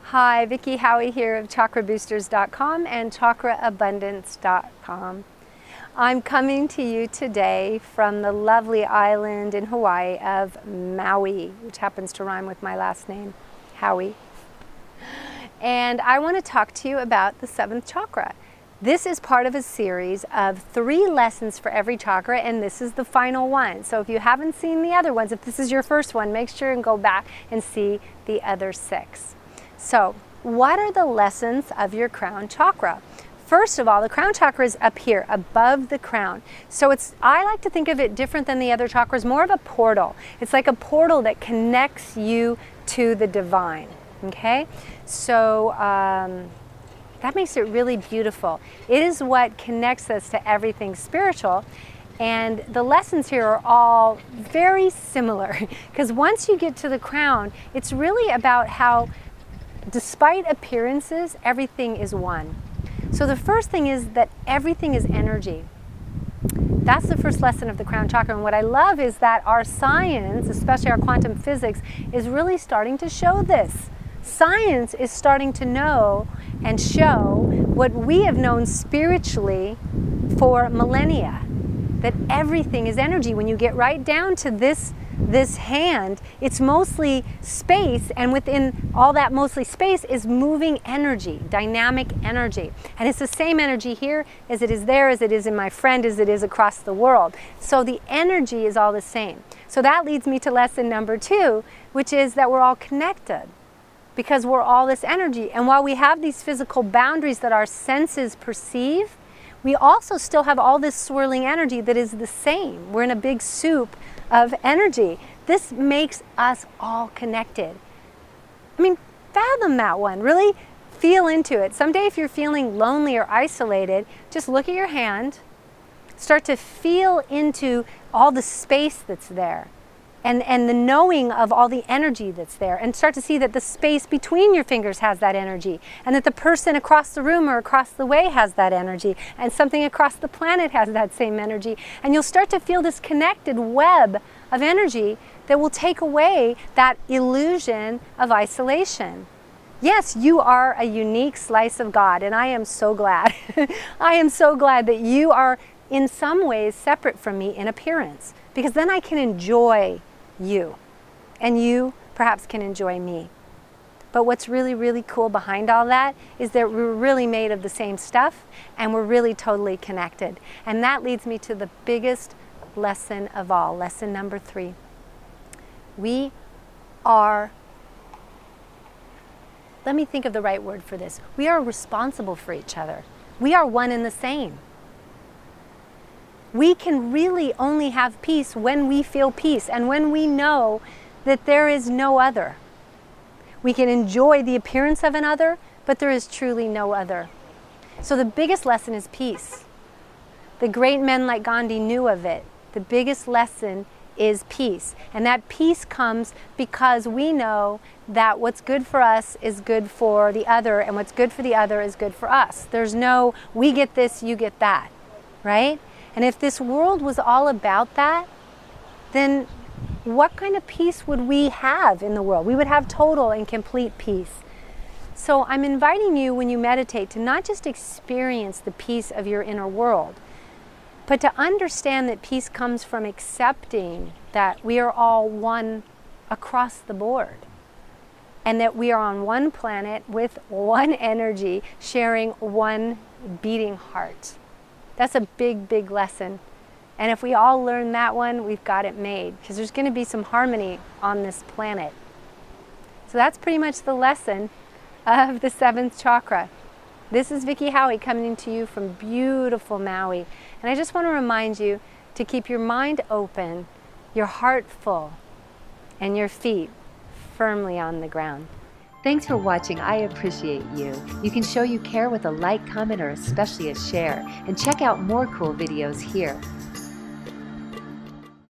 Hi, Vicki Howie here of ChakraBoosters.com and ChakraAbundance.com. I'm coming to you today from the lovely island in Hawaii of Maui, which happens to rhyme with my last name, Howie. And I want to talk to you about the 7th chakra. This is part of a series of 3 lessons for every chakra, and this is the final one. So if you haven't seen the other ones, if this is your first one, make sure and go back and see the other 6. So, what are the lessons of your crown chakra? First of all, the crown chakra is up here, above the crown. So I like to think of it different than the other chakras, more of a portal. It's like a portal that connects you to the divine, okay? So, that makes it really beautiful. It is what connects us to everything spiritual. And the lessons here are all very similar, because once you get to the crown, it's really about how despite appearances, everything is one. So the first thing is that everything is energy. That's the first lesson of the crown chakra. And what I love is that our science, especially our quantum physics, is really starting to show this. Science is starting to know and show what we have known spiritually for millennia, that everything is energy. When you get right down to this hand, it's mostly space, and within all that mostly space is moving energy, dynamic energy. And it's the same energy here as it is there, as it is in my friend, as it is across the world. So the energy is all the same. So that leads me to lesson number 2, which is that we're all connected, because we're all this energy. And while we have these physical boundaries that our senses perceive, we also still have all this swirling energy that is the same. We're in a big soup of energy. This makes us all connected. I mean, fathom that one. Really feel into it. Someday if you're feeling lonely or isolated, just look at your hand, start to feel into all the space that's there, and the knowing of all the energy that's there, and start to see that the space between your fingers has that energy, and that the person across the room or across the way has that energy, and something across the planet has that same energy. And you'll start to feel this connected web of energy that will take away that illusion of isolation. Yes, you are a unique slice of God, and I am so glad. I am so glad that you are in some ways separate from me in appearance, because then I can enjoy you, and you perhaps can enjoy me. But what's really, really cool behind all that is that we're really made of the same stuff, and we're really totally connected. And that leads me to the biggest lesson of all, lesson number 3. We are, let me think of the right word for this. We are responsible for each other. We are one and the same. We can really only have peace when we feel peace, and when we know that there is no other. We can enjoy the appearance of another, but there is truly no other. So the biggest lesson is peace. The great men like Gandhi knew of it. The biggest lesson is peace. And that peace comes because we know that what's good for us is good for the other, and what's good for the other is good for us. There's no, we get this, you get that, right? And if this world was all about that, then what kind of peace would we have in the world? We would have total and complete peace. So I'm inviting you, when you meditate, to not just experience the peace of your inner world, but to understand that peace comes from accepting that we are all one across the board, and that we are on one planet with one energy, sharing one beating heart. That's a big, big lesson. And if we all learn that one, we've got it made, because there's going to be some harmony on this planet. So that's pretty much the lesson of the 7th chakra. This is Vicki Howie coming to you from beautiful Maui. And I just want to remind you to keep your mind open, your heart full, and your feet firmly on the ground. Thanks for watching. I appreciate you. You can show you care with a like, comment, or especially a share. And check out more cool videos here.